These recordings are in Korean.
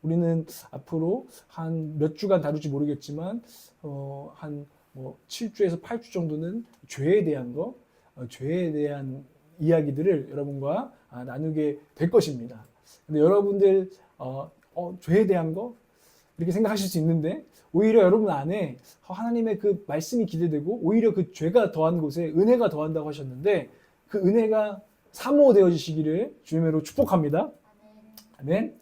우리는 앞으로 한 몇 주간 다룰지 모르겠지만 한 7주에서 8주 정도는 죄에 대한 죄에 대한 이야기들을 여러분과 나누게 될 것입니다. 근데 여러분들 죄에 대한 거 이렇게 생각하실 수 있는데 오히려 여러분 안에 하나님의 그 말씀이 기대되고 오히려 그 죄가 더한 곳에 은혜가 더한다고 하셨는데 그 은혜가 사모되어지시기를 주님으로 축복합니다. 아멘.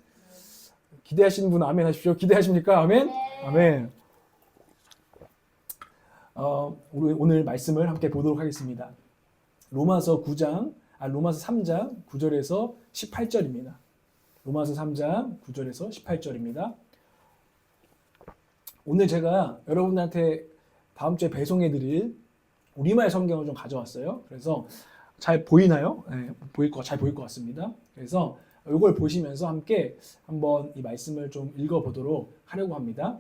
기대하시는 분 아멘 하십시오. 기대하십니까? 아멘. 아멘. 우리 오늘 말씀을 함께 보도록 하겠습니다. 로마서 3장 9절에서 18절입니다. 로마서 3장 9절에서 18절입니다. 오늘 제가 여러분들한테 다음 주에 배송해드릴 우리말 성경을 좀 가져왔어요. 그래서 잘 보이나요? 네, 잘 보일 것 같습니다. 그래서 이걸 보시면서 함께 한번 이 말씀을 좀 읽어보도록 하려고 합니다.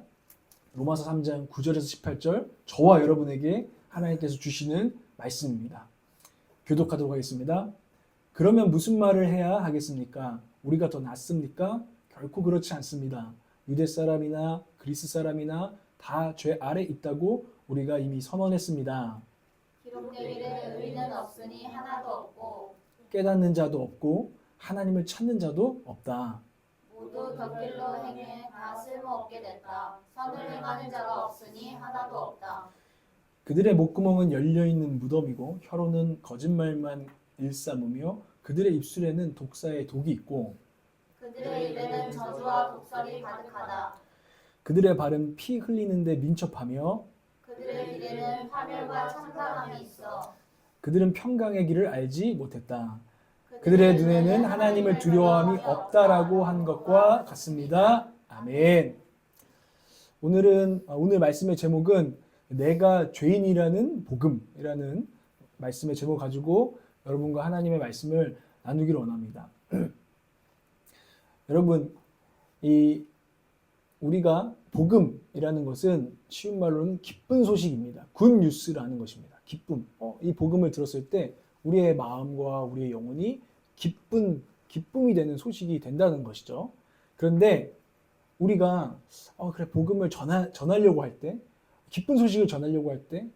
로마서 3장 9절에서 18절 저와 여러분에게 하나님께서 주시는 말씀입니다. 교독하도록 하겠습니다. 그러면 무슨 말을 해야 하겠습니까? 우리가 더 낫습니까? 결코 그렇지 않습니다. 유대 사람이나 그리스 사람이나 다 죄 아래 있다고 우리가 이미 선언했습니다. 기록되기를 의인은 없으니 하나도 없고 깨닫는 자도 없고 하나님을 찾는 자도 없다. 모두 덧길로 행해 다 쓸모없게 됐다. 선을 행하는 자가 없으니 하나도 없다. 그들의 목구멍은 열려있는 무덤이고 혀로는 거짓말만 일삼으며 그들의 입술에는 독사의 독이 있고 그들의 입에는 저주와 독설이 가득하다. 그들의 발은 피 흘리는데 민첩하며 그들의 길에는 파멸과 참담함이 있어. 그들은 평강의 길을 알지 못했다. 그들의 눈에는 하나님을 두려워함이 없다라고 한 것과 같습니다. 아멘. 오늘 말씀의 제목은 내가 죄인이라는 복음이라는 말씀의 제목 가지고 여러분과 하나님의 말씀을 나누기를 원합니다. 여러분, 우리가 복음이라는 것은 쉬운 말로는 기쁜 소식입니다. 굿 뉴스라는 것입니다. 기쁨. 이 복음을 들었을 때 우리의 마음과 우리의 영혼이 기쁨이 되는 소식이 된다는 것이죠. 그런데 우리가 그래 복음을 전하려고 할 때, 기쁜 소식을 전하려고 할 때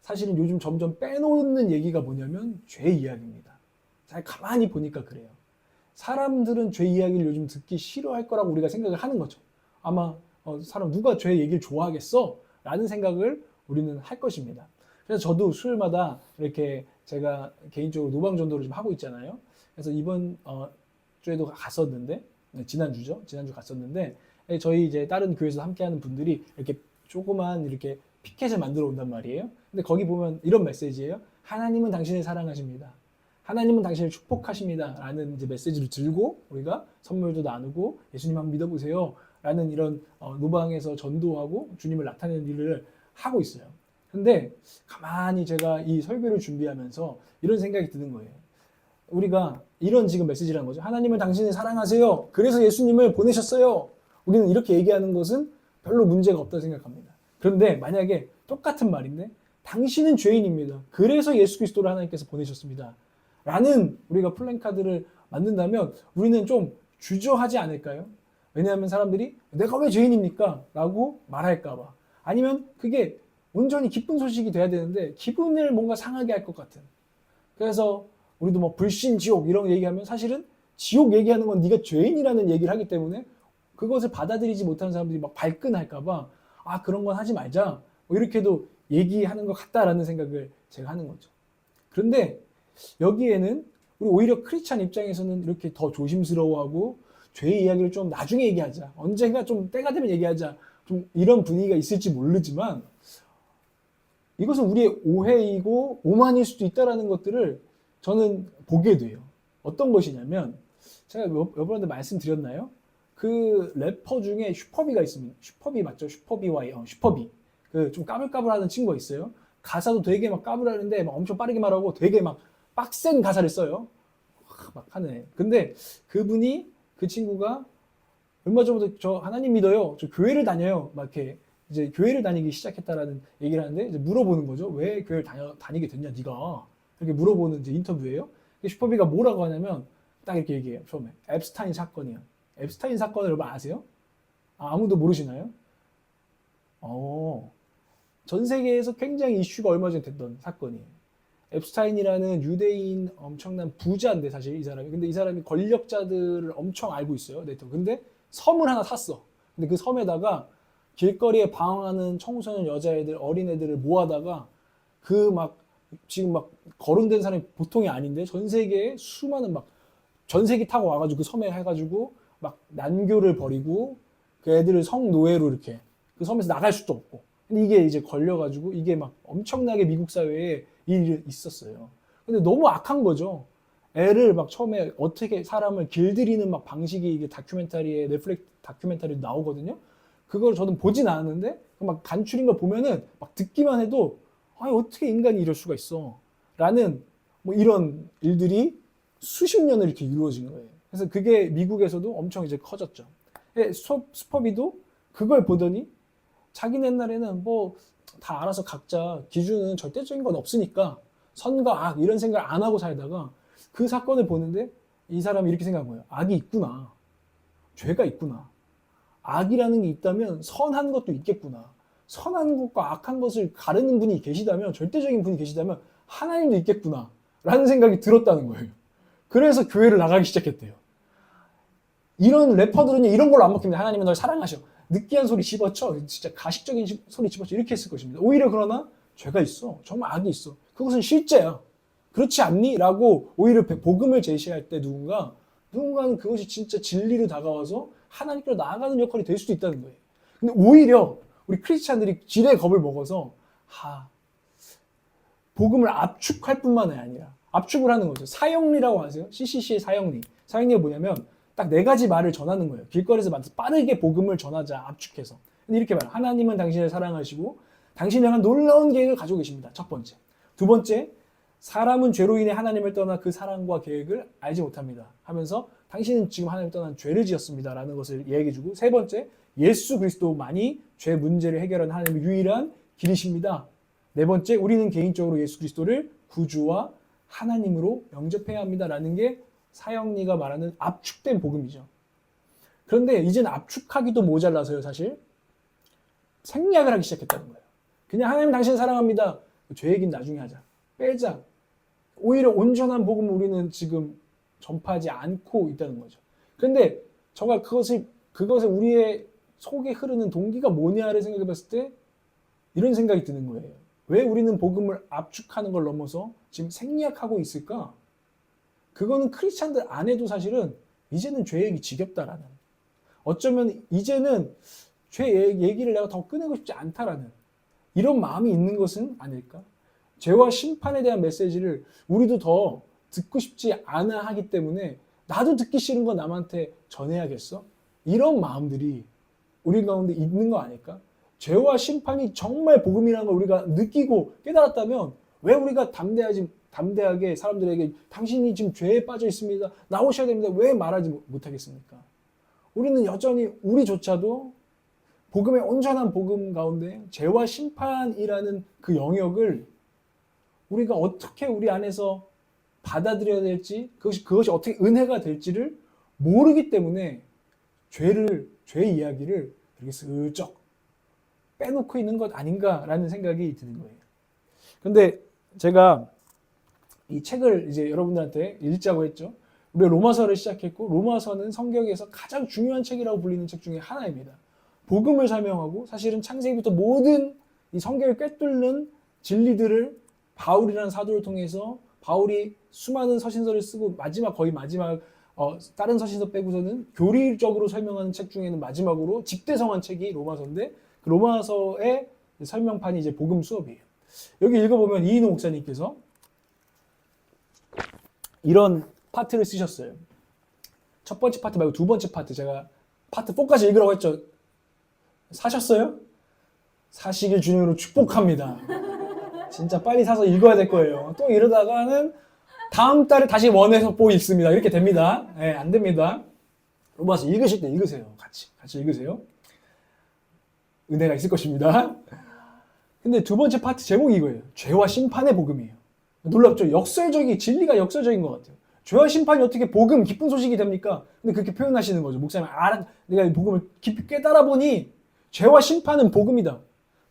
사실은 요즘 점점 빼놓는 얘기가 뭐냐면 죄 이야기입니다. 잘 가만히 보니까 그래요. 사람들은 죄 이야기를 요즘 듣기 싫어할 거라고 우리가 생각을 하는 거죠. 아마 누가 죄 얘기를 좋아하겠어? 라는 생각을 우리는 할 것입니다. 그래서 저도 수요일마다 이렇게 제가 개인적으로 노방전도를 좀 하고 있잖아요. 그래서 이번 주에도 갔었는데, 지난주 갔었는데, 저희 이제 다른 교회에서 함께하는 분들이 이렇게 조그만 이렇게 피켓을 만들어 온단 말이에요. 근데 거기 보면 이런 메시지예요. 하나님은 당신을 사랑하십니다. 하나님은 당신을 축복하십니다. 라는 이제 메시지를 들고 우리가 선물도 나누고 예수님 한번 믿어보세요. 라는 이런 노방에서 전도하고 주님을 나타내는 일을 하고 있어요. 근데 가만히 제가 이 설교를 준비하면서 이런 생각이 드는 거예요. 우리가 이런 지금 메시지라는 거죠. 하나님은 당신을 사랑하세요. 그래서 예수님을 보내셨어요. 우리는 이렇게 얘기하는 것은 별로 문제가 없다고 생각합니다. 그런데 만약에 똑같은 말인데 당신은 죄인입니다. 그래서 예수 그리스도를 하나님께서 보내셨습니다. 라는 우리가 플랜카드를 만든다면 우리는 좀 주저하지 않을까요? 왜냐하면 사람들이 내가 왜 죄인입니까? 라고 말할까 봐. 아니면 그게 온전히 기쁜 소식이 돼야 되는데 기분을 뭔가 상하게 할 것 같은. 그래서 우리도 뭐 불신, 지옥 이런 얘기하면 사실은 지옥 얘기하는 건 네가 죄인이라는 얘기를 하기 때문에 그것을 받아들이지 못하는 사람들이 막 발끈할까 봐 그런 건 하지 말자. 뭐 이렇게도 얘기하는 것 같다라는 생각을 제가 하는 거죠. 그런데 여기에는 우리 오히려 크리스찬 입장에서는 이렇게 더 조심스러워하고 죄의 이야기를 좀 나중에 얘기하자. 언젠가 좀 때가 되면 얘기하자. 좀 이런 분위기가 있을지 모르지만 이것은 우리의 오해이고 오만일 수도 있다는 것들을 저는 보게 돼요. 어떤 것이냐면 제가 여러분한테 말씀드렸나요? 그 래퍼 중에 슈퍼비가 있습니다. 슈퍼비 맞죠? 슈퍼비. 그 좀 까불까불하는 친구가 있어요. 가사도 되게 막 까불하는데 막 엄청 빠르게 말하고 되게 막 빡센 가사를 써요. 막 하네. 근데 그 친구가 얼마 전부터 저 하나님 믿어요. 저 교회를 다녀요. 막 이렇게 이제 교회를 다니기 시작했다라는 얘기를 하는데 이제 물어보는 거죠. 왜 교회를 다니게 됐냐, 네가? 이렇게 물어보는 이제 인터뷰예요. 슈퍼비가 뭐라고 하냐면 딱 이렇게 얘기해요. 처음에 앱스타인 사건이야. 앱스타인 사건을 여러분 아세요? 아무도 모르시나요? 전 세계에서 굉장히 이슈가 얼마 전에 됐던 사건이에요. 앱스타인이라는 유대인 엄청난 부자인데 사실 이 사람이. 근데 이 사람이 권력자들을 엄청 알고 있어요. 네트워크. 근데 섬을 하나 샀어. 근데 그 섬에다가 길거리에 방황하는 청소년 여자애들, 어린애들을 모아다가 그 막 지금 막 거론된 사람이 보통이 아닌데 전 세계에 수많은 막 전세기 타고 와가지고 그 섬에 해가지고 막 난교를 벌이고 그 애들을 성노예로 이렇게 그 섬에서 나갈 수도 없고. 근데 이게 이제 걸려가지고 이게 막 엄청나게 미국 사회에 일이 있었어요. 근데 너무 악한 거죠. 애를 막 처음에 어떻게 사람을 길들이는 막 방식이 이게 다큐멘터리에 넷플릭스 다큐멘터리 나오거든요. 그걸 저는 보진 않았는데 막 간추린 걸 보면은 막 듣기만 해도 아니 어떻게 인간이 이럴 수가 있어 라는 뭐 이런 일들이 수십 년을 이렇게 이루어진 거예요. 그래서 그게 미국에서도 엄청 이제 커졌죠. 스퍼비도 그걸 보더니 자기네 옛날에는 뭐 다 알아서 각자 기준은 절대적인 건 없으니까 선과 악 이런 생각을 안 하고 살다가 그 사건을 보는데 이 사람이 이렇게 생각한 거예요. 악이 있구나. 죄가 있구나. 악이라는 게 있다면 선한 것도 있겠구나. 선한 것과 악한 것을 가르는 분이 계시다면, 절대적인 분이 계시다면 하나님도 있겠구나 라는 생각이 들었다는 거예요. 그래서 교회를 나가기 시작했대요. 이런 래퍼들은 이런 걸로 안 먹힙니다. 하나님은 널 사랑하셔. 느끼한 소리 집어쳐. 진짜 가식적인 소리 집어쳐. 이렇게 했을 것입니다. 오히려 그러나 죄가 있어. 정말 악이 있어. 그것은 실제야. 그렇지 않니? 라고 오히려 복음을 제시할 때 누군가는 그것이 진짜 진리로 다가와서 하나님께로 나아가는 역할이 될 수도 있다는 거예요. 근데 오히려 우리 크리스찬들이 지레 겁을 먹어서 복음을 압축할 뿐만 아니라 압축을 하는 거죠. 사형리라고 아세요? CCC의 사형리. 사형리가 뭐냐면 딱 네 가지 말을 전하는 거예요. 길거리에서 빠르게 복음을 전하자, 압축해서. 근데 이렇게 말해요. 하나님은 당신을 사랑하시고 당신을 향한 놀라운 계획을 가지고 계십니다. 첫 번째. 두 번째, 사람은 죄로 인해 하나님을 떠나 그 사랑과 계획을 알지 못합니다. 하면서 당신은 지금 하나님을 떠난 죄를 지었습니다. 라는 것을 이야기해주고, 세 번째, 예수 그리스도만이 죄 문제를 해결하는 하나님의 유일한 길이십니다. 네 번째, 우리는 개인적으로 예수 그리스도를 구주와 하나님으로 영접해야 합니다. 라는 게 사형리가 말하는 압축된 복음이죠. 그런데 이제는 압축하기도 모자라서요, 사실. 생략을 하기 시작했다는 거예요. 그냥 하나님 당신 사랑합니다. 죄 얘기는 나중에 하자. 빼자. 오히려 온전한 복음을 우리는 지금 전파하지 않고 있다는 거죠. 그런데 정말 그것을 우리의 속에 흐르는 동기가 뭐냐를 생각해 봤을 때 이런 생각이 드는 거예요. 왜 우리는 복음을 압축하는 걸 넘어서 지금 생략하고 있을까? 그거는 크리스찬들 안에도 사실은 이제는 죄 얘기 지겹다라는, 어쩌면 이제는 죄 얘기를 내가 더 꺼내고 싶지 않다라는 이런 마음이 있는 것은 아닐까? 죄와 심판에 대한 메시지를 우리도 더 듣고 싶지 않아 하기 때문에 나도 듣기 싫은 거 남한테 전해야겠어? 이런 마음들이 우리 가운데 있는 거 아닐까? 죄와 심판이 정말 복음이라는 걸 우리가 느끼고 깨달았다면 왜 우리가 담대하게 사람들에게 당신이 지금 죄에 빠져 있습니다. 나오셔야 됩니다. 왜 말하지 못하겠습니까? 우리는 여전히 우리조차도 복음의 온전한 복음 가운데 죄와 심판이라는 그 영역을 우리가 어떻게 우리 안에서 받아들여야 될지, 그것이 어떻게 은혜가 될지를 모르기 때문에 죄 이야기를 이렇게 슬쩍 빼놓고 있는 것 아닌가라는 생각이 드는 거예요. 근데 제가 이 책을 이제 여러분들한테 읽자고 했죠. 우리가 로마서를 시작했고, 로마서는 성경에서 가장 중요한 책이라고 불리는 책 중에 하나입니다. 복음을 설명하고 사실은 창세기부터 모든 이 성경을 꿰뚫는 진리들을 바울이라는 사도를 통해서, 바울이 수많은 서신서를 쓰고 거의 마지막 다른 서신서 빼고서는 교리적으로 설명하는 책 중에는 마지막으로 집대성한 책이 로마서인데, 그 로마서의 설명판이 이제 복음 수업이에요. 여기 읽어보면 이인호 목사님께서 이런 파트를 쓰셨어요. 첫 번째 파트 말고 두 번째 파트, 제가 파트 4까지 읽으라고 했죠. 사셨어요? 사시길 주님으로 축복합니다. 진짜 빨리 사서 읽어야 될 거예요. 또 이러다가는 다음 달에 다시 원에서 또 읽습니다. 이렇게 됩니다. 네, 안 됩니다. 로마서 읽으실 때 읽으세요. 같이 읽으세요. 은혜가 있을 것입니다. 근데 두 번째 파트 제목이 이거예요. 죄와 심판의 복음이에요. 놀랍죠? 진리가 역설적인 것 같아요. 죄와 심판이 어떻게 복음, 기쁜 소식이 됩니까? 근데 그렇게 표현하시는 거죠. 목사님, 내가 이 복음을 깊이 깨달아 보니 죄와 심판은 복음이다.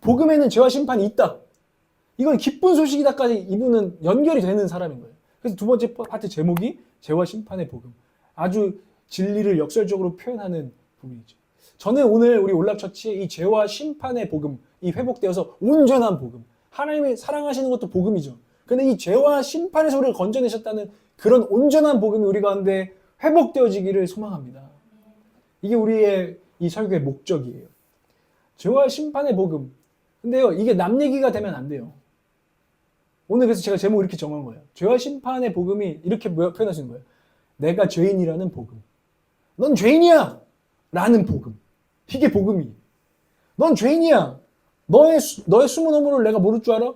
복음에는 죄와 심판이 있다. 이건 기쁜 소식이다까지 이분은 연결이 되는 사람인 거예요. 그래서 두 번째 파트 제목이 죄와 심판의 복음. 아주 진리를 역설적으로 표현하는 부분이죠. 저는 오늘 우리 올랍처치의 이 죄와 심판의 복음, 이 회복되어서 온전한 복음, 하나님이 사랑하시는 것도 복음이죠. 근데 이 죄와 심판에서 우리를 건져내셨다는 그런 온전한 복음이 우리 가운데 회복되어지기를 소망합니다. 이게 우리의 이 설교의 목적이에요. 죄와 심판의 복음. 근데요, 이게 남 얘기가 되면 안 돼요. 오늘 그래서 제가 제목을 이렇게 정한 거예요. 죄와 심판의 복음이 이렇게 표현하시는 거예요. 내가 죄인이라는 복음. 넌 죄인이야! 라는 복음. 이게 복음이. 넌 죄인이야. 너의 숨은 허물을 내가 모를 줄 알아?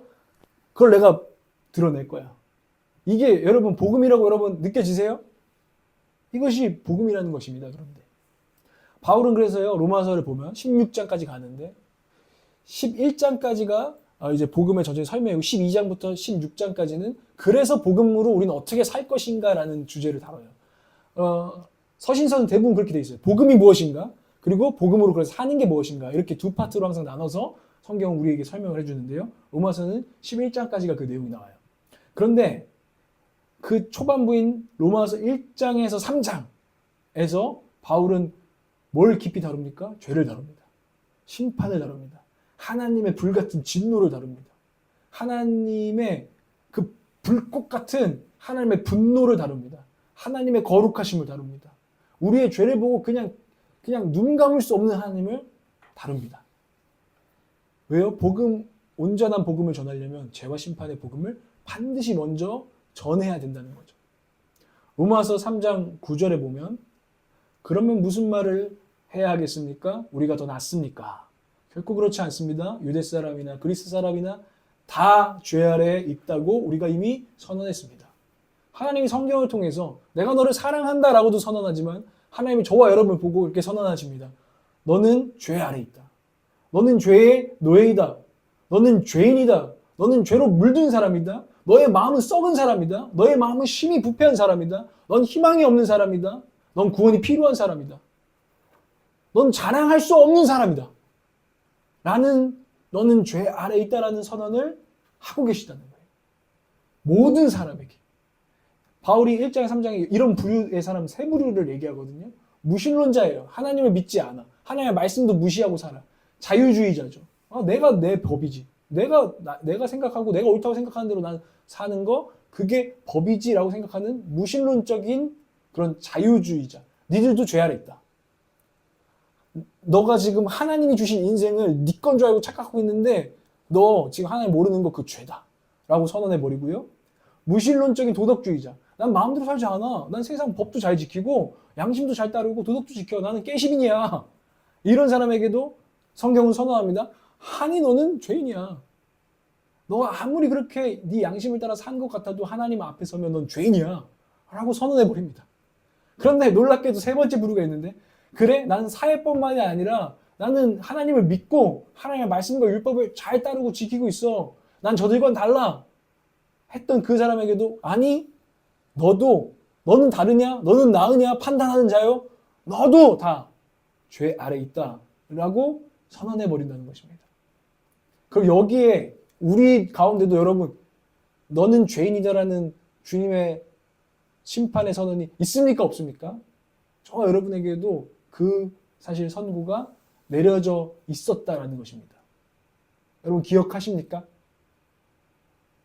그걸 내가 드러낼 거야. 이게 여러분 복음이라고 여러분 느껴지세요? 이것이 복음이라는 것입니다. 그런데 바울은 그래서요, 로마서를 보면 16장까지 가는데 11장까지가 이제 복음의 전체의 설명이고 12장부터 16장까지는 그래서 복음으로 우리는 어떻게 살 것인가라는 주제를 다뤄요. 서신서는 대부분 그렇게 돼 있어요. 복음이 무엇인가? 그리고 복음으로 그래서 사는 게 무엇인가? 이렇게 두 파트로 항상 나눠서 성경은 우리에게 설명을 해주는데요. 로마서는 11장까지가 그 내용이 나와요. 그런데 그 초반부인 로마서 1장에서 3장에서 바울은 뭘 깊이 다룹니까? 죄를 다룹니다. 심판을 다룹니다. 하나님의 불같은 진노를 다룹니다. 하나님의 그 불꽃 같은 하나님의 분노를 다룹니다. 하나님의 거룩하심을 다룹니다. 우리의 죄를 보고 그냥 눈 감을 수 없는 하나님을 다룹니다. 왜요? 온전한 복음을 전하려면 죄와 심판의 복음을 반드시 먼저 전해야 된다는 거죠. 로마서 3장 9절에 보면 그러면 무슨 말을 해야 하겠습니까? 우리가 더 낫습니까? 결코 그렇지 않습니다. 유대 사람이나 그리스 사람이나 다 죄 아래에 있다고 우리가 이미 선언했습니다. 하나님이 성경을 통해서 내가 너를 사랑한다라고도 선언하지만 하나님이 저와 여러분을 보고 이렇게 선언하십니다. 너는 죄 아래에 있다. 너는 죄의 노예이다. 너는 죄인이다. 너는 죄로 물든 사람이다. 너의 마음은 썩은 사람이다. 너의 마음은 심히 부패한 사람이다. 넌 희망이 없는 사람이다. 넌 구원이 필요한 사람이다. 넌 자랑할 수 없는 사람이다. 너는 죄 아래에 있다라는 선언을 하고 계시다는 거예요. 모든 사람에게. 바울이 1장, 3장에 이런 부류의 사람 세 부류를 얘기하거든요. 무신론자예요. 하나님을 믿지 않아. 하나님의 말씀도 무시하고 살아. 자유주의자죠. 내가 내 법이지. 내가 생각하고 내가 옳다고 생각하는 대로 난 사는 거 그게 법이지라고 생각하는 무신론적인 그런 자유주의자. 니들도 죄 아래 있다. 너가 지금 하나님이 주신 인생을 네 건 줄 알고 착각하고 있는데 너 지금 하나님 모르는 거 그 죄다. 라고 선언해버리고요. 무신론적인 도덕주의자. 난 마음대로 살지 않아. 난 세상 법도 잘 지키고 양심도 잘 따르고 도덕도 지켜. 나는 깨시민이야. 이런 사람에게도 성경은 선언합니다. 하니 너는 죄인이야. 너가 아무리 그렇게 네 양심을 따라 산 것 같아도 하나님 앞에 서면 넌 죄인이야. 라고 선언해버립니다. 그런데 놀랍게도 세 번째 부류가 있는데 그래? 나는 사회법만이 아니라 나는 하나님을 믿고 하나님의 말씀과 율법을 잘 따르고 지키고 있어. 난 저들과는 달라. 했던 그 사람에게도 아니 너는 다르냐? 너는 나으냐? 판단하는 자요? 너도 다 죄 아래 있다. 라고 선언해버린다는 것입니다. 그럼 여기에 우리 가운데도 여러분 너는 죄인이다라는 주님의 심판의 선언이 있습니까? 없습니까? 저와 여러분에게도 그 사실 선고가 내려져 있었다라는 것입니다. 여러분 기억하십니까?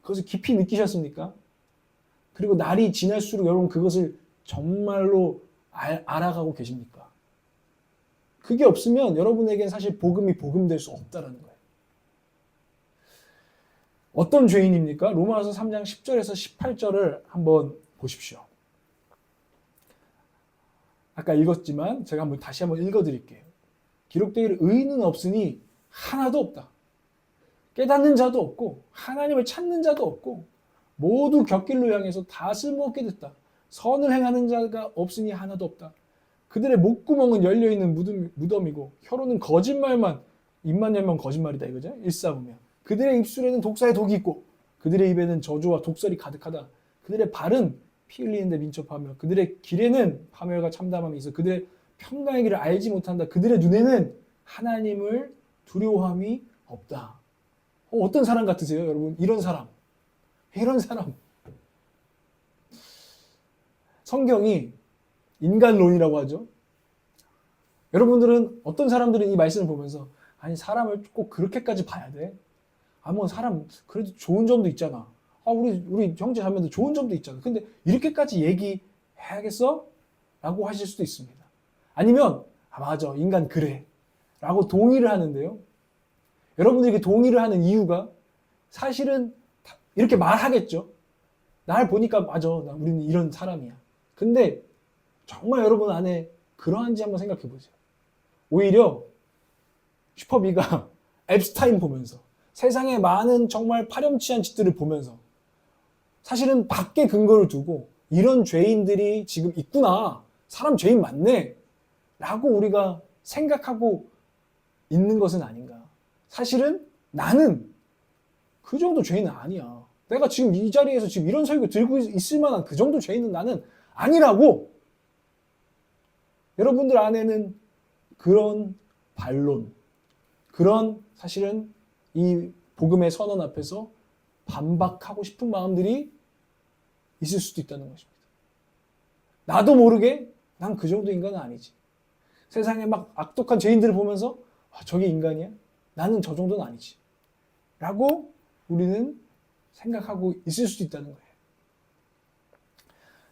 그것을 깊이 느끼셨습니까? 그리고 날이 지날수록 여러분 그것을 정말로 알아가고 계십니까? 그게 없으면 여러분에겐 사실 복음이 복음될 수 없다라는 거예요. 어떤 죄인입니까? 로마서 3장 10절에서 18절을 한번 보십시오. 아까 읽었지만 제가 다시 한번 읽어드릴게요. 기록되기를 의인은 없으니 하나도 없다. 깨닫는 자도 없고 하나님을 찾는 자도 없고 모두 곁길로 향해서 다 쓸모없게 됐다. 선을 행하는 자가 없으니 하나도 없다. 그들의 목구멍은 열려있는 무덤이고 혀로는 거짓말만 입만 열면 거짓말이다 이거죠. 일삼으며 그들의 입술에는 독사의 독이 있고 그들의 입에는 저주와 독설이 가득하다. 그들의 발은 피 흘리는데 민첩하며 그들의 길에는 파멸과 참담함이 있어 그들의 평강의 길을 알지 못한다. 그들의 눈에는 하나님을 두려워함이 없다. 어떤 사람 같으세요, 여러분? 이런 사람. 이런 사람. 성경이 인간론이라고 하죠. 여러분들은 어떤 사람들은 이 말씀을 보면서 아니 사람을 꼭 그렇게까지 봐야 돼? 아 뭐 사람 그래도 좋은 점도 있잖아. 아 우리 형제 자매도 좋은 점도 있잖아. 근데 이렇게까지 얘기해야겠어? 라고 하실 수도 있습니다. 아니면 아 맞아 인간 그래 라고 동의를 하는데요. 여러분들에게 동의를 하는 이유가 사실은 이렇게 말하겠죠. 날 보니까 맞아 우리는 이런 사람이야. 근데 정말 여러분 안에 그러한지 한번 생각해 보세요. 오히려 슈퍼비가 앱스타인 보면서 세상에 많은 정말 파렴치한 짓들을 보면서 사실은 밖에 근거를 두고 이런 죄인들이 지금 있구나. 사람 죄인 많네. 라고 우리가 생각하고 있는 것은 아닌가. 사실은 나는 그 정도 죄인은 아니야. 내가 지금 이 자리에서 지금 이런 설교 들고 있을 만한 그 정도 죄인은 나는 아니라고. 여러분들 안에는 그런 반론, 그런 사실은 이 복음의 선언 앞에서 반박하고 싶은 마음들이 있을 수도 있다는 것입니다. 나도 모르게 난 그 정도 인간은 아니지. 세상에 막 악독한 죄인들을 보면서 아, 저게 인간이야? 나는 저 정도는 아니지. 라고 우리는 생각하고 있을 수도 있다는 거예요.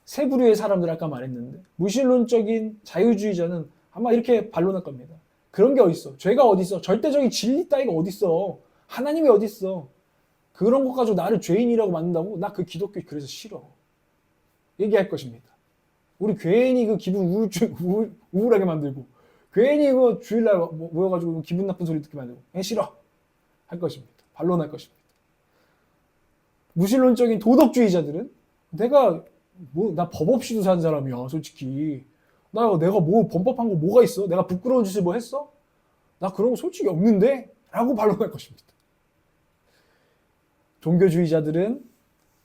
세 부류의 사람들 아까 말했는데 무신론적인 자유주의자는 아마 이렇게 반론할 겁니다. 그런 게 어딨어? 죄가 어딨어? 절대적인 진리 따위가 어딨어? 하나님이 어딨어? 그런 것 가지고 나를 죄인이라고 만든다고? 나 그 기독교 그래서 싫어. 얘기할 것입니다. 우리 괜히 그 기분 우울하게 만들고 괜히 그 주일날 모여가지고 기분 나쁜 소리 듣게 만들고 싫어 할 것입니다. 반론할 것입니다. 무신론적인 도덕주의자들은 내가 나 법 없이도 사는 사람이야 솔직히 내가 뭐 범법한 거 뭐가 있어? 내가 부끄러운 짓을 뭐 했어? 나 그런 거 솔직히 없는데? 라고 반론할 것입니다. 종교주의자들은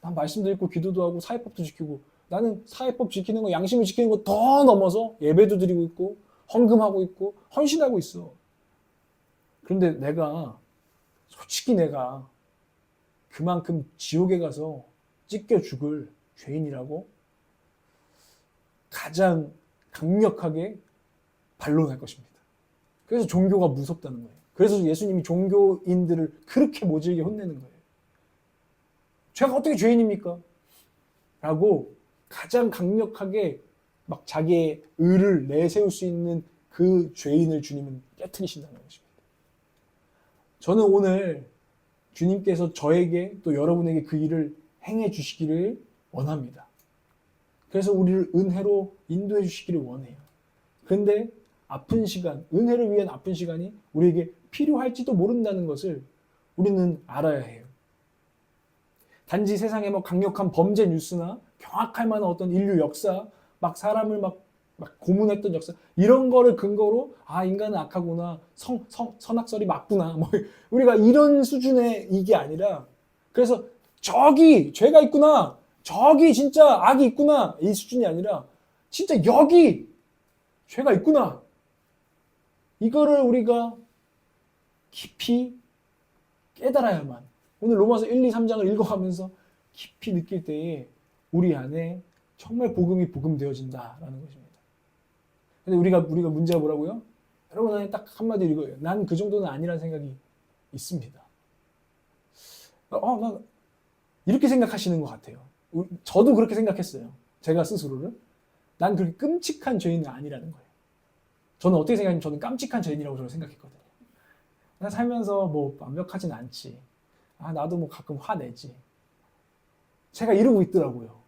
난 말씀도 읽고 기도도 하고 사회법도 지키고 나는 사회법 지키는 거 양심을 지키는 거 더 넘어서 예배도 드리고 있고 헌금하고 있고 헌신하고 있어. 그런데 솔직히 내가 그만큼 지옥에 가서 찢겨 죽을 죄인이라고 가장 강력하게 반론할 것입니다. 그래서 종교가 무섭다는 거예요. 그래서 예수님이 종교인들을 그렇게 모질게 혼내는 거예요. 제가 어떻게 죄인입니까? 라고 가장 강력하게 막 자기의 의를 내세울 수 있는 그 죄인을 주님은 깨트리신다는 것입니다. 저는 오늘 주님께서 저에게 또 여러분에게 그 일을 행해 주시기를 원합니다. 그래서 우리를 은혜로 인도해 주시기를 원해요. 그런데 아픈 시간, 은혜를 위한 아픈 시간이 우리에게 필요할지도 모른다는 것을 우리는 알아야 해요. 단지 세상에 뭐 강력한 범죄 뉴스나 경악할 만한 어떤 인류 역사, 막 사람을 막 고문했던 역사, 이런 거를 근거로 아 인간은 악하구나, 선악설이 맞구나, 뭐 우리가 이런 수준의 이게 아니라 그래서 저기 죄가 있구나, 저기 진짜 악이 있구나 이 수준이 아니라 진짜 여기 죄가 있구나 이거를 우리가 깊이 깨달아야만 오늘 로마서 1, 2, 3장을 읽어가면서 깊이 느낄 때에 우리 안에 정말 복음이 복음되어진다라는 것입니다. 근데 우리가 문제가 뭐라고요? 여러분 안에 딱 한마디 읽어요. 난 그 정도는 아니라는 생각이 있습니다. 난 이렇게 생각하시는 것 같아요. 저도 그렇게 생각했어요. 제가 스스로를. 난 그렇게 끔찍한 죄인은 아니라는 거예요. 저는 어떻게 생각하냐면 저는 깜찍한 죄인이라고 저는 생각했거든요. 나 살면서 뭐 완벽하진 않지. 나도 뭐 가끔 화내지. 제가 이러고 있더라고요.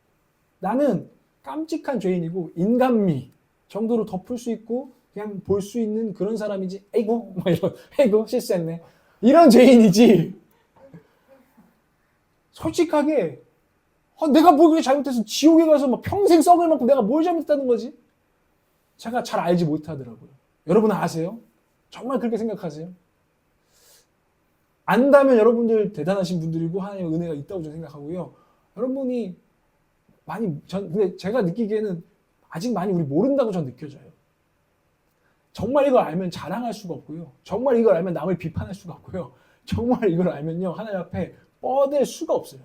나는 깜찍한 죄인이고 인간미 정도로 덮을 수 있고 그냥 볼 수 있는 그런 사람이지. 에이구 막 이런 에이구 실수했네. 이런 죄인이지. 솔직하게 내가 뭘 그렇게 잘못해서 지옥에 가서 막 평생 썩을 만큼 내가 뭘 잘못했다는 거지? 제가 잘 알지 못하더라고요. 여러분은 아세요? 정말 그렇게 생각하세요? 안다면 여러분들 대단하신 분들이고 하나님의 은혜가 있다고 저는 생각하고요. 여러분이 근데 제가 느끼기에는 아직 많이 우리 모른다고 전 느껴져요. 정말 이걸 알면 자랑할 수가 없고요. 정말 이걸 알면 남을 비판할 수가 없고요. 정말 이걸 알면요, 하나님 앞에 뻗을 수가 없어요.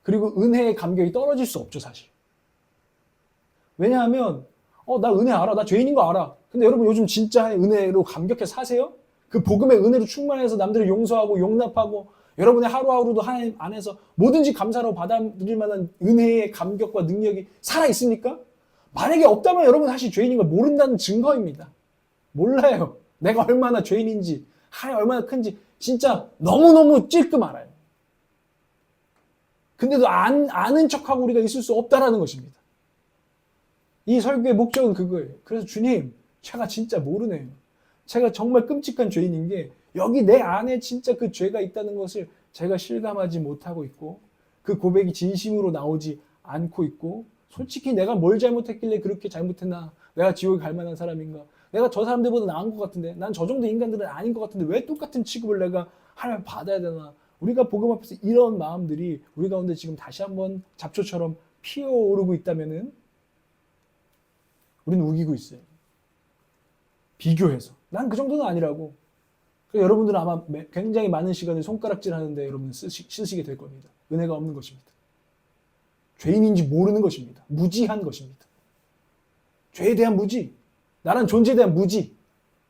그리고 은혜의 감격이 떨어질 수 없죠, 사실. 왜냐하면 나 은혜 알아. 나 죄인인 거 알아. 근데 여러분 요즘 진짜 은혜로 감격해 사세요? 그 복음의 은혜로 충만해서 남들을 용서하고 용납하고 여러분의 하루하루도 하나님 안에서 뭐든지 감사로 받아들일 만한 은혜의 감격과 능력이 살아있습니까? 만약에 없다면 여러분 사실 죄인인 걸 모른다는 증거입니다. 몰라요. 내가 얼마나 죄인인지, 하나님 얼마나 큰지 진짜 너무너무 찔끔 알아요. 근데도 아는 척하고 우리가 있을 수 없다라는 것입니다. 이 설교의 목적은 그거예요. 그래서 주님, 제가 진짜 모르네요. 제가 정말 끔찍한 죄인인 게 여기 내 안에 진짜 그 죄가 있다는 것을 제가 실감하지 못하고 있고 그 고백이 진심으로 나오지 않고 있고 솔직히 내가 뭘 잘못했길래 그렇게 잘못했나? 내가 지옥에 갈 만한 사람인가? 내가 저 사람들보다 나은 것 같은데 난 저 정도 인간들은 아닌 것 같은데 왜 똑같은 취급을 내가 하나님 받아야 되나? 우리가 복음 앞에서 이런 마음들이 우리 가운데 지금 다시 한번 잡초처럼 피어오르고 있다면은 우리는 우기고 있어요. 비교해서. 난 그 정도는 아니라고. 그래서 여러분들은 아마 굉장히 많은 시간을 손가락질 하는데 여러분 쓰시게 될 겁니다. 은혜가 없는 것입니다. 죄인인지 모르는 것입니다. 무지한 것입니다. 죄에 대한 무지, 나란 존재에 대한 무지,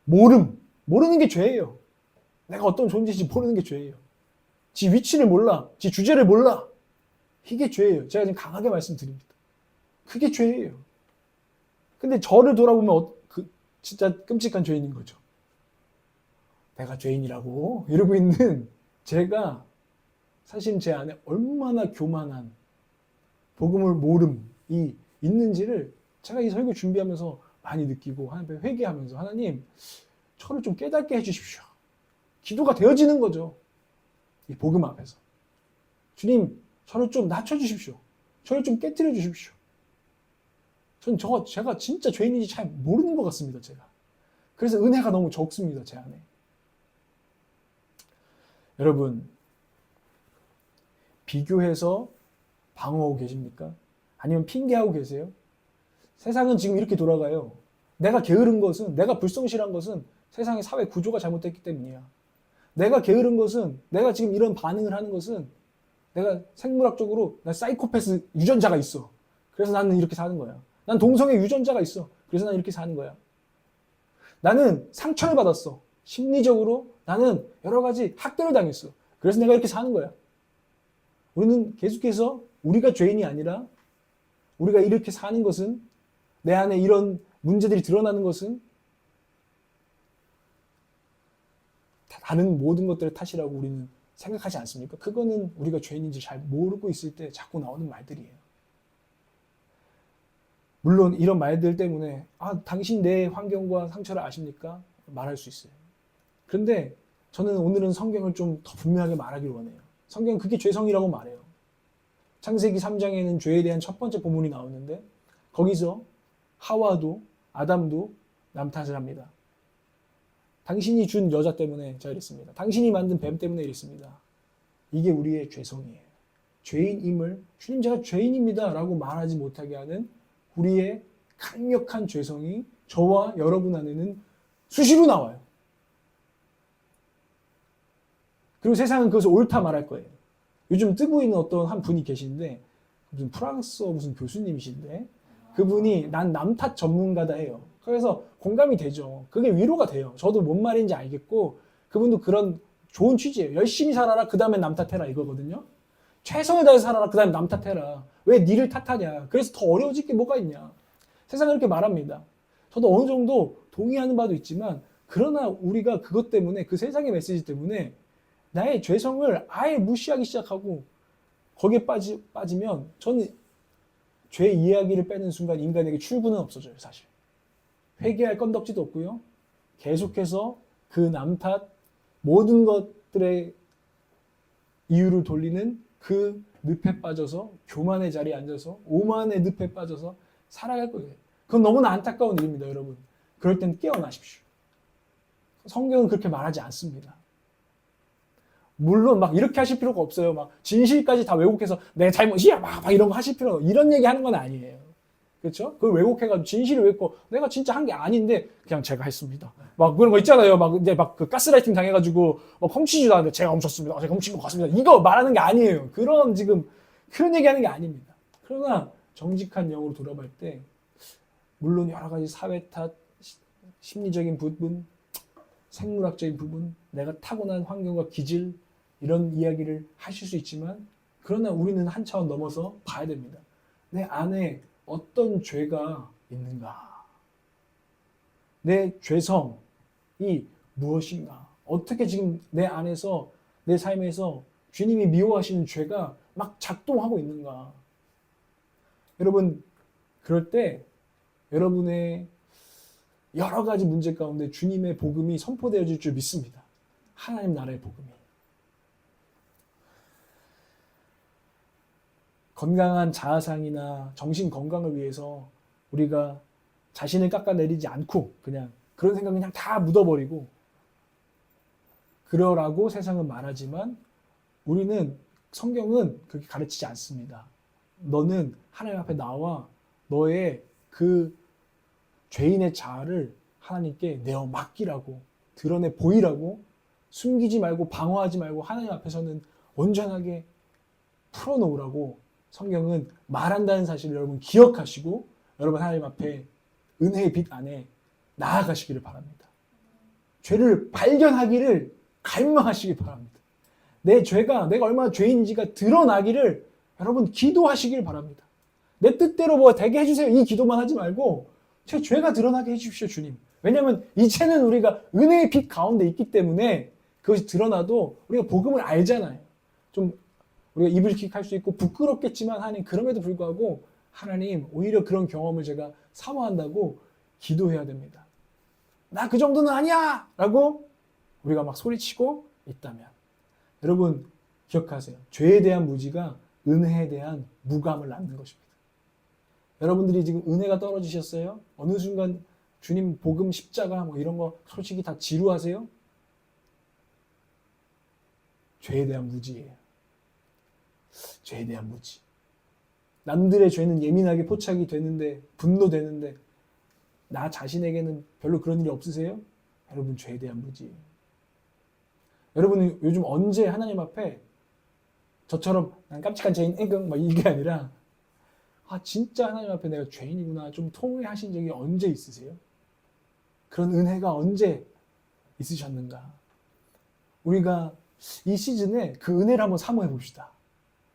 모르는 게 죄예요. 내가 어떤 존재인지 모르는 게 죄예요. 지 위치를 몰라, 지 주제를 몰라. 이게 죄예요. 제가 지금 강하게 말씀드립니다. 그게 죄예요. 근데 저를 돌아보면 진짜 끔찍한 죄인인 거죠. 내가 죄인이라고 이러고 있는 제가 사실 제 안에 얼마나 교만한 복음을 모름이 있는지를 제가 이 설교 준비하면서 많이 느끼고 하나님 앞에 회개하면서 하나님 저를 좀 깨닫게 해주십시오. 기도가 되어지는 거죠. 이 복음 앞에서. 주님 저를 좀 낮춰주십시오. 저를 좀 깨트려 주십시오. 제가 진짜 죄인인지 잘 모르는 것 같습니다. 제가. 그래서 은혜가 너무 적습니다. 제 안에. 여러분 비교해서 방어하고 계십니까? 아니면 핑계하고 계세요? 세상은 지금 이렇게 돌아가요. 내가 게으른 것은, 내가 불성실한 것은 세상의 사회 구조가 잘못됐기 때문이야. 내가 게으른 것은, 내가 지금 이런 반응을 하는 것은 내가 생물학적으로 나 사이코패스 유전자가 있어. 그래서 나는 이렇게 사는 거야. 난 동성애 유전자가 있어. 그래서 난 이렇게 사는 거야. 나는 상처를 받았어. 심리적으로 나는 여러 가지 학대를 당했어. 그래서 내가 이렇게 사는 거야. 우리는 계속해서 우리가 죄인이 아니라 우리가 이렇게 사는 것은 내 안에 이런 문제들이 드러나는 것은 다른 모든 것들의 탓이라고 우리는 생각하지 않습니까? 그거는 우리가 죄인인지 잘 모르고 있을 때 자꾸 나오는 말들이에요. 물론 이런 말들 때문에 당신 내 환경과 상처를 아십니까? 말할 수 있어요. 그런데 저는 오늘은 성경을 좀 더 분명하게 말하길 원해요. 성경은 그게 죄성이라고 말해요. 창세기 3장에는 죄에 대한 첫 번째 본문이 나오는데 거기서 하와도 아담도 남 탓을 합니다. 당신이 준 여자 때문에 제가 이랬습니다. 당신이 만든 뱀 때문에 이랬습니다. 이게 우리의 죄성이에요. 죄인임을 주님 제가 죄인입니다 라고 말하지 못하게 하는 우리의 강력한 죄성이 저와 여러분 안에는 수시로 나와요. 그리고 세상은 그것을 옳다 말할 거예요. 요즘 뜨고 있는 어떤 한 분이 계신데 무슨 프랑스어 무슨 교수님이신데 그분이 난 남탓 전문가다 해요. 그래서 공감이 되죠. 그게 위로가 돼요. 저도 뭔 말인지 알겠고 그분도 그런 좋은 취지예요. 열심히 살아라 그 다음에 남 탓해라 이거거든요. 최선을 다해서 살아라 그 다음에 남 탓해라. 왜 니를 탓하냐. 그래서 더 어려워질 게 뭐가 있냐. 세상은 이렇게 말합니다. 저도 어느 정도 동의하는 바도 있지만 그러나 우리가 그것 때문에 그 세상의 메시지 때문에 나의 죄성을 아예 무시하기 시작하고 거기에 빠지면 저는 죄 이야기를 빼는 순간 인간에게 출구는 없어져요. 사실. 회개할 건덕지도 없고요. 계속해서 그 남 탓 모든 것들의 이유를 돌리는 그 늪에 빠져서 교만의 자리에 앉아서 오만의 늪에 빠져서 살아갈 거예요. 그건 너무나 안타까운 일입니다. 여러분. 그럴 땐 깨어나십시오. 성경은 그렇게 말하지 않습니다. 물론 막 이렇게 하실 필요가 없어요. 막 진실까지 다 왜곡해서 내 잘못이야 막 이런 거 하실 필요 이런 얘기 하는 건 아니에요. 그렇죠? 그걸 왜곡해가지고 진실을 왜곡 내가 진짜 한 게 아닌데 그냥 제가 했습니다. 막 그런 거 있잖아요. 막 이제 막 그 가스라이팅 당해가지고 막 훔치지도 않는데 제가 훔쳤습니다. 제가 훔친 것 같습니다. 이거 말하는 게 아니에요. 그런 지금 그런 얘기하는 게 아닙니다. 그러나 정직한 영으로 돌아갈 때 물론 여러 가지 사회 탓, 심리적인 부분, 생물학적인 부분, 내가 타고난 환경과 기질 이런 이야기를 하실 수 있지만 그러나 우리는 한 차원 넘어서 봐야 됩니다. 내 안에 어떤 죄가 있는가? 내 죄성이 무엇인가? 어떻게 지금 내 안에서 내 삶에서 주님이 미워하시는 죄가 막 작동하고 있는가? 여러분 그럴 때 여러분의 여러 가지 문제 가운데 주님의 복음이 선포되어질 줄 믿습니다. 하나님 나라의 복음이. 건강한 자아상이나 정신 건강을 위해서 우리가 자신을 깎아내리지 않고 그냥 그런 생각 그냥 다 묻어버리고 그러라고 세상은 말하지만 우리는 성경은 그렇게 가르치지 않습니다. 너는 하나님 앞에 나와 너의 그 죄인의 자아를 하나님께 내어 맡기라고 드러내 보이라고 숨기지 말고 방어하지 말고 하나님 앞에서는 온전하게 풀어놓으라고 성경은 말한다는 사실을 여러분 기억하시고 여러분 하나님 앞에 은혜의 빛 안에 나아가시기를 바랍니다. 죄를 발견하기를 갈망하시기 바랍니다. 내 죄가 내가 얼마나 죄인지가 드러나기를 여러분 기도하시길 바랍니다. 내 뜻대로 뭐 되게 해주세요 이 기도만 하지 말고 제 죄가 드러나게 해주십시오 주님. 왜냐하면 이제는 우리가 은혜의 빛 가운데 있기 때문에 그것이 드러나도 우리가 복음을 알잖아요. 좀 우리가 이불킥 할 수 있고 부끄럽겠지만 하나님 그럼에도 불구하고 하나님 오히려 그런 경험을 제가 사모한다고 기도해야 됩니다. 나 그 정도는 아니야! 라고 우리가 막 소리치고 있다면 여러분 기억하세요. 죄에 대한 무지가 은혜에 대한 무감을 낳는 것입니다. 여러분들이 지금 은혜가 떨어지셨어요? 어느 순간 주님 복음 십자가 뭐 이런 거 솔직히 다 지루하세요? 죄에 대한 무지예요. 죄에 대한 무지. 남들의 죄는 예민하게 포착이 되는데 분노되는데 나 자신에게는 별로 그런 일이 없으세요? 여러분 죄에 대한 무지예요. 여러분은 요즘 언제 하나님 앞에 저처럼 난 깜찍한 죄인 막 이게 아니라 아 진짜 하나님 앞에 내가 죄인이구나 좀 통회하신 적이 언제 있으세요? 그런 은혜가 언제 있으셨는가? 우리가 이 시즌에 그 은혜를 한번 사모해 봅시다.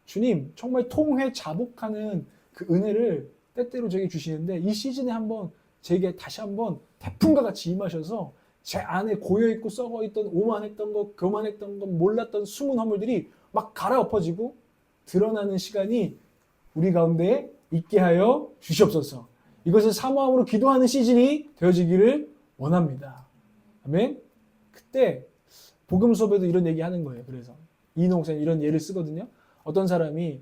주님 정말 통회 자복하는 그 은혜를 때때로 저에게 주시는데 이 시즌에 한번 제게 다시 한번 태풍과 같이 임하셔서 제 안에 고여있고 썩어있던 오만했던 것 교만했던 것 몰랐던 숨은 허물들이 막 갈아엎어지고 드러나는 시간이 우리 가운데 있게 하여 주시옵소서. 이것을 사모함으로 기도하는 시즌이 되어지기를 원합니다. 아멘. 그때 복음 수업에도 이런 얘기 하는 거예요. 그래서 이인호 목사님 이런 예를 쓰거든요. 어떤 사람이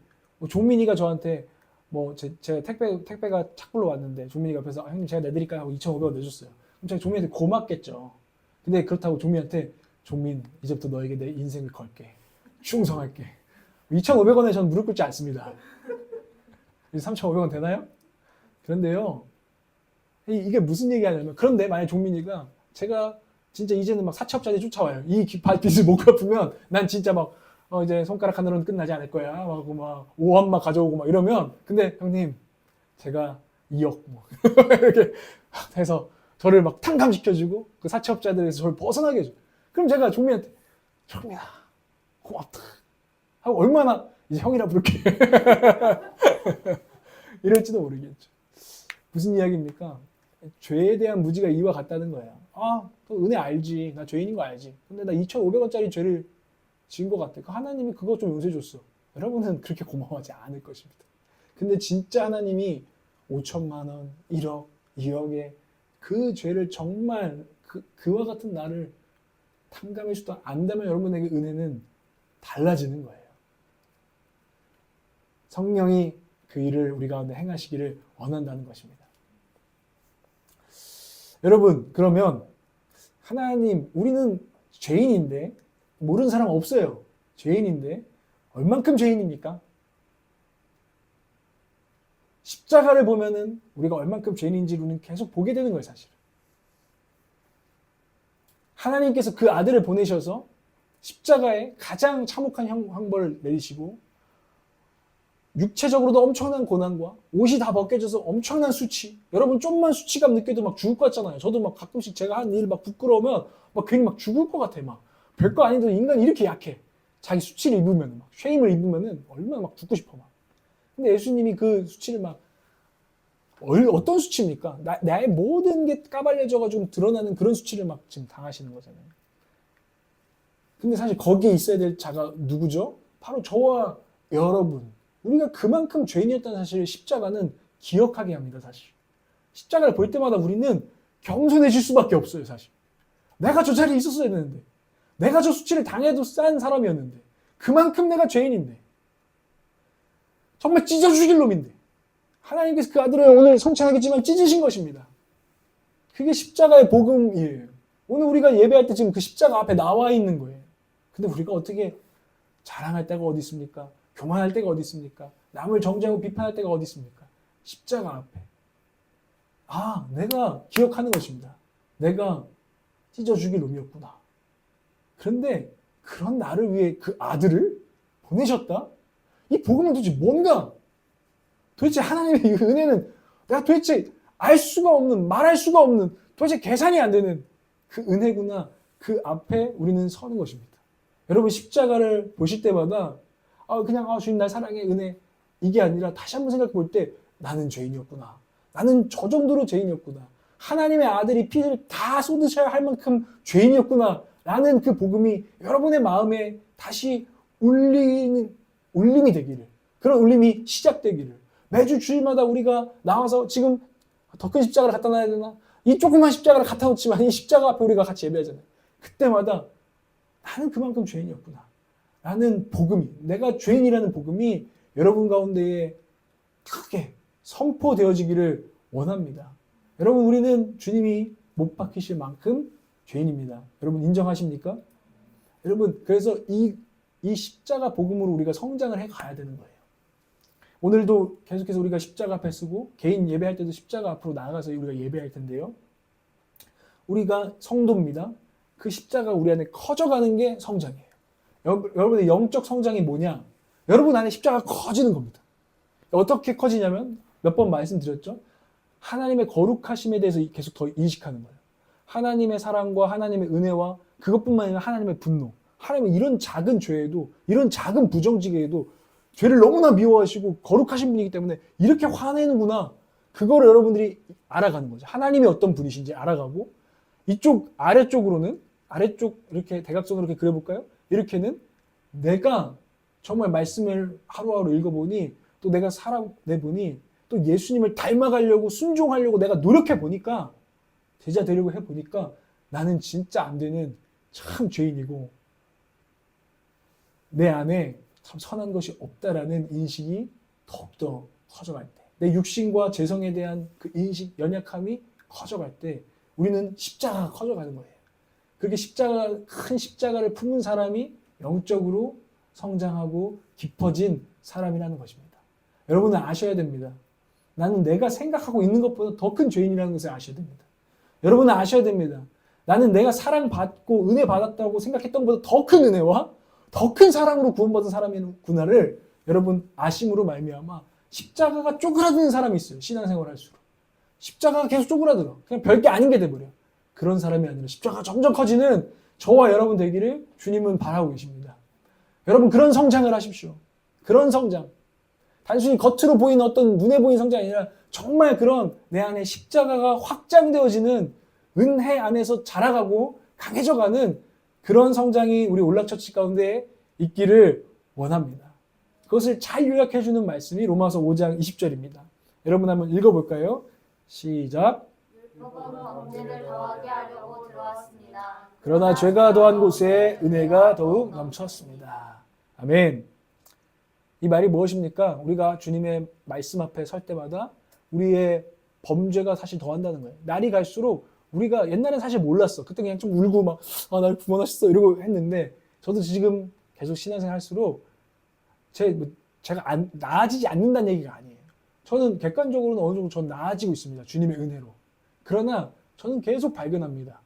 종민이가 저한테 뭐 제가 택배가 착불로 왔는데 종민이가 옆에서 형님 제가 내드릴까요 하고 2,500원 내줬어요. 그럼 제가 종민이한테 고맙겠죠. 근데 그렇다고 종민이한테 종민 이제부터 너에게 내 인생을 걸게. 충성할게. 2,500원에 전 무릎 꿇지 않습니다. 3,500원 되나요? 그런데요. 이게 무슨 얘기하냐면 그런데 만약 종민이가 제가 진짜 이제는 막 사채업자들이 쫓아와요. 이 빚을 못 갚으면 난 진짜 막 이제 손가락 하나로는 끝나지 않을 거야. 하고 막 5원만 가져오고 막 이러면 근데 형님 제가 2억 뭐 이렇게 해서 저를 막 탕감시켜주고 그 사채업자들에서 저를 벗어나게 해줘. 그럼 제가 종민한테 종민아 고맙다 하고 얼마나 이제 형이라 부를게 이럴지도 모르겠죠. 무슨 이야기입니까? 죄에 대한 무지가 이와 같다는 거예요. 아, 은혜 알지. 나 죄인인 거 알지. 근데 나 2,500원짜리 죄를 지은 것 같아. 하나님이 그거 좀 용서해 줬어. 여러분은 그렇게 고마워하지 않을 것입니다. 근데 진짜 하나님이 5천만 원, 1억, 2억에 그 죄를 정말 그와 같은 나를 탕감해 주도 안다면 여러분에게 은혜는 달라지는 거예요. 성령이 그 일을 우리 가운데 행하시기를 원한다는 것입니다. 여러분 그러면 하나님 우리는 죄인인데 모르는 사람 없어요. 죄인인데 얼만큼 죄인입니까? 십자가를 보면은 우리가 얼만큼 죄인인지를 우리는 계속 보게 되는 거예요, 사실. 하나님께서 그 아들을 보내셔서 십자가에 가장 참혹한 형벌을 내리시고 육체적으로도 엄청난 고난과 옷이 다 벗겨져서 엄청난 수치. 여러분 좀만 수치감 느껴도 막 죽을 것 같잖아요. 저도 막 가끔씩 제가 한 일 막 부끄러우면 막 괜히 막 죽을 것 같아. 막 별거 아닌데도 인간이 이렇게 약해. 자기 수치를 입으면 막 쉐임을 입으면은 얼마나 막 죽고 싶어 막. 근데 예수님이 그 수치를 막 어떤 수치입니까? 나의 모든 게 까발려져가지고 드러나는 그런 수치를 막 지금 당하시는 거잖아요. 근데 사실 거기에 있어야 될 자가 누구죠? 바로 저와 여러분. 우리가 그만큼 죄인이었다는 사실을 십자가는 기억하게 합니다, 사실. 십자가를 볼 때마다 우리는 겸손해질 수밖에 없어요, 사실. 내가 저 자리에 있었어야 되는데. 내가 저 수치를 당해도 싼 사람이었는데. 그만큼 내가 죄인인데. 정말 찢어 죽일 놈인데. 하나님께서 그 아들을 오늘 성찬하겠지만 찢으신 것입니다. 그게 십자가의 복음이에요. 오늘 우리가 예배할 때 지금 그 십자가 앞에 나와 있는 거예요. 근데 우리가 어떻게 자랑할 때가 어디 있습니까? 교만할 때가 어디 있습니까? 남을 정죄하고 비판할 때가 어디 있습니까? 십자가 앞에. 아, 내가 기억하는 것입니다. 내가 찢어 죽일 놈이었구나. 그런데 그런 나를 위해 그 아들을 보내셨다? 이 복음은 도대체 뭔가? 도대체 하나님의 이 은혜는 내가 도대체 알 수가 없는, 말할 수가 없는, 도대체 계산이 안 되는 그 은혜구나. 그 앞에 우리는 서는 것입니다. 여러분 십자가를 보실 때마다 그냥 주님 날 사랑해 은혜 이게 아니라 다시 한번 생각해 볼 때 나는 죄인이었구나. 나는 저 정도로 죄인이었구나. 하나님의 아들이 피를 다 쏟으셔야 할 만큼 죄인이었구나. 라는 그 복음이 여러분의 마음에 다시 울림이 되기를. 그런 울림이 시작되기를. 매주 주일마다 우리가 나와서 지금 더 큰 십자가를 갖다 놔야 되나? 이 조그만 십자가를 갖다 놓지만 이 십자가 앞에 우리가 같이 예배하잖아요. 그때마다 나는 그만큼 죄인이었구나. 라는 복음이, 내가 죄인이라는 복음이 여러분 가운데에 크게 선포되어지기를 원합니다. 여러분 우리는 주님이 못 박히실 만큼 죄인입니다. 여러분 인정하십니까? 여러분 그래서 이 십자가 복음으로 우리가 성장을 해 가야 되는 거예요. 오늘도 계속해서 우리가 십자가 앞에 서고 개인 예배할 때도 십자가 앞으로 나아가서 우리가 예배할 텐데요. 우리가 성도입니다. 그 십자가 우리 안에 커져가는 게 성장이에요. 여러분의 영적 성장이 뭐냐? 여러분 안에 십자가가 커지는 겁니다. 어떻게 커지냐면 몇 번 말씀드렸죠? 하나님의 거룩하심에 대해서 계속 더 인식하는 거예요. 하나님의 사랑과 하나님의 은혜와 그것뿐만 아니라 하나님의 분노. 하나님은 이런 작은 죄에도 이런 작은 부정직에도 죄를 너무나 미워하시고 거룩하신 분이기 때문에 이렇게 화내는구나. 그거를 여러분들이 알아가는 거죠. 하나님이 어떤 분이신지 알아가고 이쪽 아래쪽 이렇게 대각선으로 이렇게 그려볼까요? 이렇게는 내가 정말 말씀을 하루하루 읽어보니 또 내가 살아내보니 또 예수님을 닮아가려고 순종하려고 내가 노력해보니까 제자 되려고 해보니까 나는 진짜 안 되는 참 죄인이고 내 안에 참 선한 것이 없다라는 인식이 더욱더 커져갈 때 내 육신과 재성에 대한 그 인식, 연약함이 커져갈 때 우리는 십자가가 커져가는 거예요. 그렇게 큰 십자가를 품은 사람이 영적으로 성장하고 깊어진 사람이라는 것입니다. 여러분은 아셔야 됩니다. 나는 내가 생각하고 있는 것보다 더 큰 죄인이라는 것을 아셔야 됩니다. 여러분은 아셔야 됩니다. 나는 내가 사랑받고 은혜 받았다고 생각했던 것보다 더 큰 은혜와 더 큰 사랑으로 구원받은 사람이구나를 여러분 아심으로 말미암아 십자가가 쪼그라드는 사람이 있어요. 신앙생활 할수록. 십자가가 계속 쪼그라들어. 그냥 별게 아닌 게 돼버려. 그런 사람이 아니라 십자가가 점점 커지는 저와 여러분 되기를 주님은 바라고 계십니다. 여러분 그런 성장을 하십시오. 그런 성장. 단순히 겉으로 보이는 어떤 눈에 보이는 성장이 아니라 정말 그런 내 안에 십자가가 확장되어지는 은혜 안에서 자라가고 강해져가는 그런 성장이 우리 올락처치 가운데 있기를 원합니다. 그것을 잘 요약해주는 말씀이 로마서 5장 20절입니다. 여러분 한번 읽어볼까요? 시작. 율법은 범죄를 더하게 하려고 들어왔습니다. 그러나 죄가 더한 곳에 은혜가 더욱 넘쳤습니다. 아멘. 이 말이 무엇입니까? 우리가 주님의 말씀 앞에 설 때마다 우리의 범죄가 사실 더한다는 거예요. 날이 갈수록 우리가 옛날엔 사실 몰랐어. 그때 그냥 좀 울고 막 날 구원하셨어 이러고 했는데 저도 지금 계속 신앙생활 할수록 제가 나아지지 않는다는 얘기가 아니에요. 저는 객관적으로는 어느 정도 전 나아지고 있습니다. 주님의 은혜로. 그러나 저는 계속 발견합니다.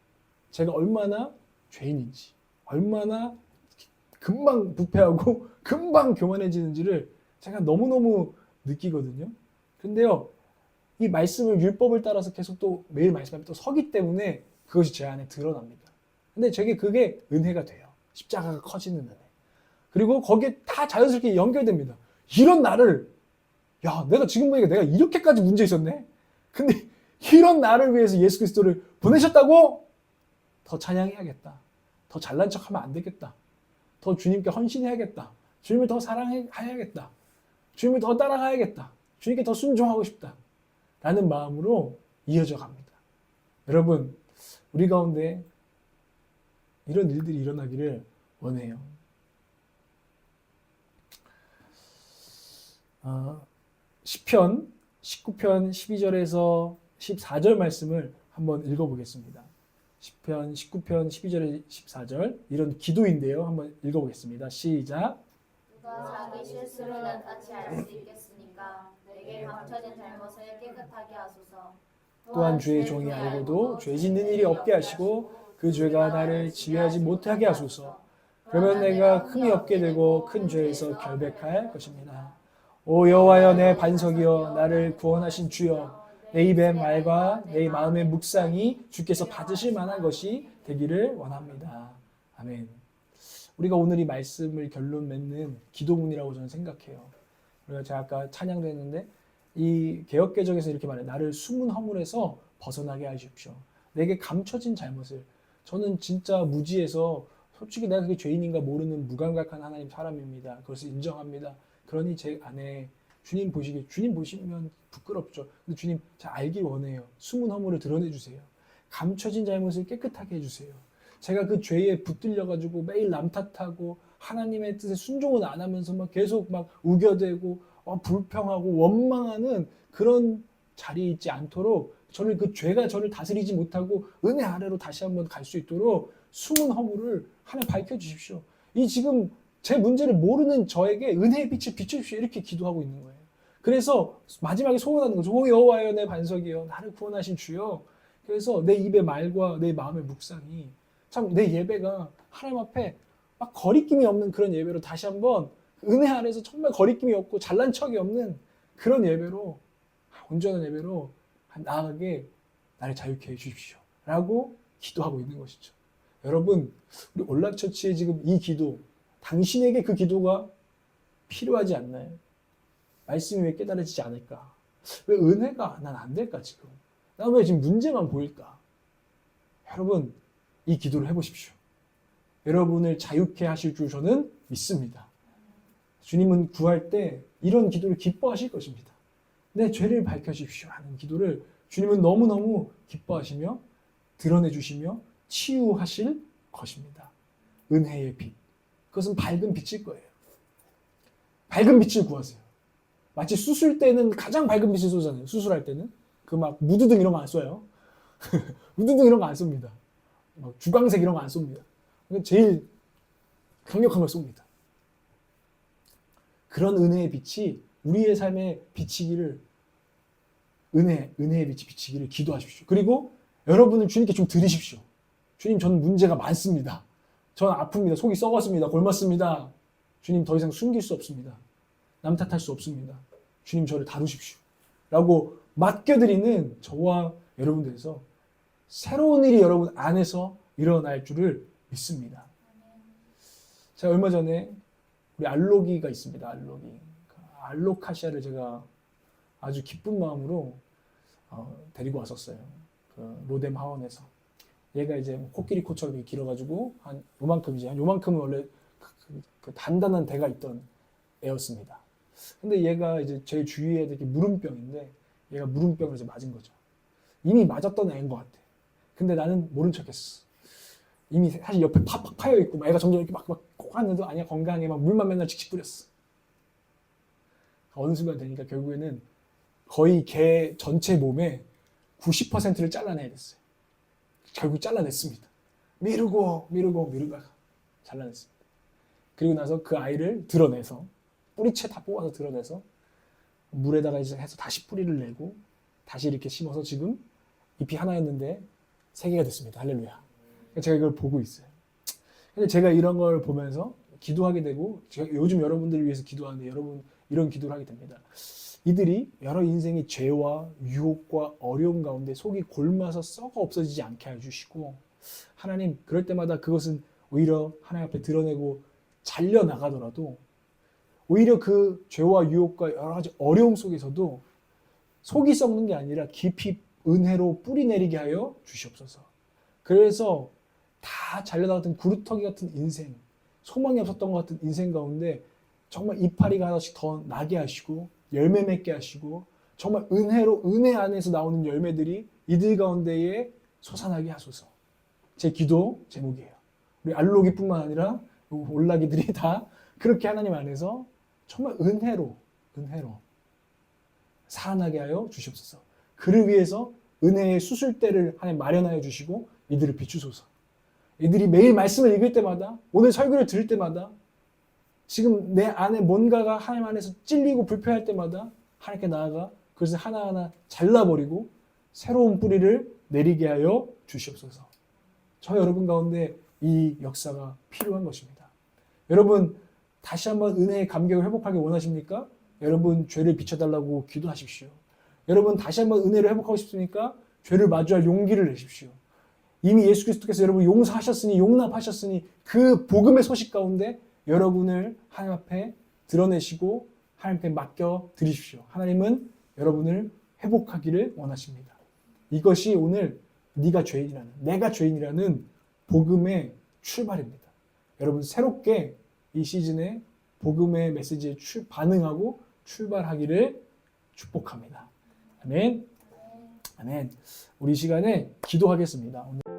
제가 얼마나 죄인인지, 얼마나 금방 부패하고 금방 교만해지는지를 제가 너무너무 느끼거든요. 근데요, 이 말씀을 율법을 따라서 계속 또 매일 말씀 앞에 또 서기 때문에 그것이 제 안에 드러납니다. 근데 제게 그게 은혜가 돼요. 십자가가 커지는 은혜. 그리고 거기에 다 자연스럽게 연결됩니다. 이런 나를, 야, 내가 지금 보니까 내가 이렇게까지 문제 있었네? 근데 이런 나를 위해서 예수 그리스도를 보내셨다고? 더 찬양해야겠다. 더 잘난 척하면 안 되겠다. 더 주님께 헌신해야겠다. 주님을 더 사랑해야겠다. 주님을 더 따라가야겠다. 주님께 더 순종하고 싶다. 라는 마음으로 이어져 갑니다. 여러분, 우리 가운데 이런 일들이 일어나기를 원해요. 시편 19편 12절에서 14절 말씀을 한번 읽어보겠습니다. 시편 19편 12절에 14절 이런 기도인데요. 한번 읽어보겠습니다. 시작. 누가 자기 실수를 낱낱이 알 수 있겠으니까 내게 감춰진 잘못을 깨끗하게 하소서. 또한 주의 종이 알고도 죄 짓는 일이 없게 하시고 그 죄가 나를 지배하지 못하게 하소서. 그러면 내가 흠이 없게 되고 큰 죄에서 결백할 것입니다. 오 여호와여 내 반석이여 나를 구원하신 주여 내 입의 말과 내 마음의 묵상이 주께서 받으실 만한 것이 되기를 원합니다. 아멘. 우리가 오늘 이 말씀을 결론 맺는 기도문이라고 저는 생각해요. 우리가 제가 아까 찬양도 했는데 이 개역개정에서 이렇게 말해요. 나를 숨은 허물에서 벗어나게 하십시오. 내게 감춰진 잘못을. 저는 진짜 무지해서 솔직히 내가 그게 죄인인가 모르는 무감각한 하나님 사람입니다. 그것을 인정합니다. 그러니 제 안에 주님 보시면 부끄럽죠. 근데 주님 잘 알길 원해요. 숨은 허물을 드러내 주세요. 감춰진 잘못을 깨끗하게 해주세요. 제가 그 죄에 붙들려가지고 매일 남 탓하고 하나님의 뜻에 순종은 안 하면서 막 계속 막 우겨대고 불평하고 원망하는 그런 자리에 있지 않도록 저를 그 죄가 저를 다스리지 못하고 은혜 아래로 다시 한번 갈 수 있도록 숨은 허물을 하나님 밝혀주십시오. 이 지금 제 문제를 모르는 저에게 은혜의 빛을 비춰주십시오. 이렇게 기도하고 있는 거예요. 그래서 마지막에 소원하는 거죠. 오 여호와여 내 반석이여 나를 구원하신 주여. 그래서 내 입의 말과 내 마음의 묵상이 참 내 예배가 하나님 앞에 막 거리낌이 없는 그런 예배로 다시 한번 은혜 안에서 정말 거리낌이 없고 잘난 척이 없는 그런 예배로 온전한 예배로 나아가게 나를 자유케 해주십시오. 라고 기도하고 있는 것이죠. 여러분 우리 온라처치의 지금 이 기도 당신에게 그 기도가 필요하지 않나요? 말씀이 왜 깨달아지지 않을까? 왜 은혜가 난 안 될까 지금? 난 왜 지금 문제만 보일까? 여러분 이 기도를 해보십시오. 여러분을 자유케 하실 줄 저는 믿습니다. 주님은 구할 때 이런 기도를 기뻐하실 것입니다. 내 죄를 밝혀주십시오 하는 기도를 주님은 너무너무 기뻐하시며 드러내주시며 치유하실 것입니다. 은혜의 빛. 그것은 밝은 빛일 거예요. 밝은 빛을 구하세요. 마치 수술 때는 가장 밝은 빛을 쏘잖아요. 수술할 때는. 그 막 무드등 이런 거 안 쏴요. 무드등 이런 거 안 쏩니다. 막 주광색 이런 거 안 쏩니다. 제일 강력한 걸 쏩니다. 그런 은혜의 빛이 우리의 삶에 비치기를 은혜의 빛이 비치기를 기도하십시오. 그리고 여러분을 주님께 좀 드리십시오. 주님 저는 문제가 많습니다. 저는 아픕니다. 속이 썩었습니다. 골맞습니다. 주님 더 이상 숨길 수 없습니다. 남 탓할 수 없습니다. 주님 저를 다루십시오. 라고 맡겨드리는 저와 여러분들에서 새로운 일이 여러분 안에서 일어날 줄을 믿습니다. 제가 얼마 전에 우리 알로기가 있습니다. 알로카시아를 제가 아주 기쁜 마음으로 데리고 왔었어요. 그 로뎀 하원에서. 얘가 이제 코끼리 코처럼 길어가지고 한 요만큼이지. 한 요만큼은 원래 그 단단한 대가 있던 애였습니다. 근데 얘가 이제 제 주위에 이렇게 무름병인데 얘가 무름병을 이제 맞은 거죠. 이미 맞았던 애인 것 같아. 근데 나는 모른 척했어. 이미 사실 옆에 팍팍 파여 있고 애가 점점 이렇게 막 하는데도 아니야 건강해 막 물만 맨날 칙칙 뿌렸어. 어느 순간 되니까 결국에는 거의 개 전체 몸에 90%를 잘라내야 됐어요. 결국 잘라냈습니다. 미루다가 잘라냈습니다. 그리고 나서 그 아이를 드러내서 뿌리채 다 뽑아서 드러내서 물에다가 이제 해서 다시 뿌리를 내고 다시 이렇게 심어서 지금 잎이 하나였는데 3개가 됐습니다. 할렐루야. 제가 이걸 보고 있어요. 근데 제가 이런 걸 보면서 기도하게 되고 제가 요즘 여러분들을 위해서 기도하는데 여러분 이런 기도를 하게 됩니다. 이들이 여러 인생의 죄와 유혹과 어려움 가운데 속이 골마서 썩어 없어지지 않게 해주시고 하나님 그럴 때마다 그것은 오히려 하나님 앞에 드러내고 잘려나가더라도 오히려 그 죄와 유혹과 여러 가지 어려움 속에서도 속이 썩는 게 아니라 깊이 은혜로 뿌리 내리게 하여 주시옵소서. 그래서 다 잘려나갔던 구루터기 같은 인생, 소망이 없었던 것 같은 인생 가운데 정말 이파리가 하나씩 더 나게 하시고 열매 맺게 하시고 정말 은혜로 은혜 안에서 나오는 열매들이 이들 가운데에 솟아나게 하소서. 제 기도 제목이에요. 우리 알로기뿐만 아니라 올라기들이 다 그렇게 하나님 안에서 정말 은혜로 살아나게 하여 주시옵소서. 그를 위해서 은혜의 수술대를 하나님 마련하여 주시고 이들을 비추소서. 이들이 매일 말씀을 읽을 때마다 오늘 설교를 들을 때마다 지금 내 안에 뭔가가 하나님 안에서 찔리고 불편할 때마다 하나님께 나아가 그것을 하나하나 잘라버리고 새로운 뿌리를 내리게 하여 주시옵소서. 저 여러분 가운데 이 역사가 필요한 것입니다. 여러분 다시 한번 은혜의 감격을 회복하기 원하십니까? 여러분 죄를 비춰달라고 기도하십시오. 여러분 다시 한번 은혜를 회복하고 싶습니까? 죄를 마주할 용기를 내십시오. 이미 예수 그리스도께서 여러분 용서하셨으니 용납하셨으니 그 복음의 소식 가운데 여러분을 하나님 앞에 드러내시고 하나님께 맡겨 드리십시오. 하나님은 여러분을 회복하기를 원하십니다. 이것이 오늘 네가 죄인이라는 내가 죄인이라는 복음의 출발입니다. 여러분 새롭게 이 시즌에 복음의 메시지에 반응하고 출발하기를 축복합니다. 아멘. 아멘. 우리 이 시간에 기도하겠습니다. 오늘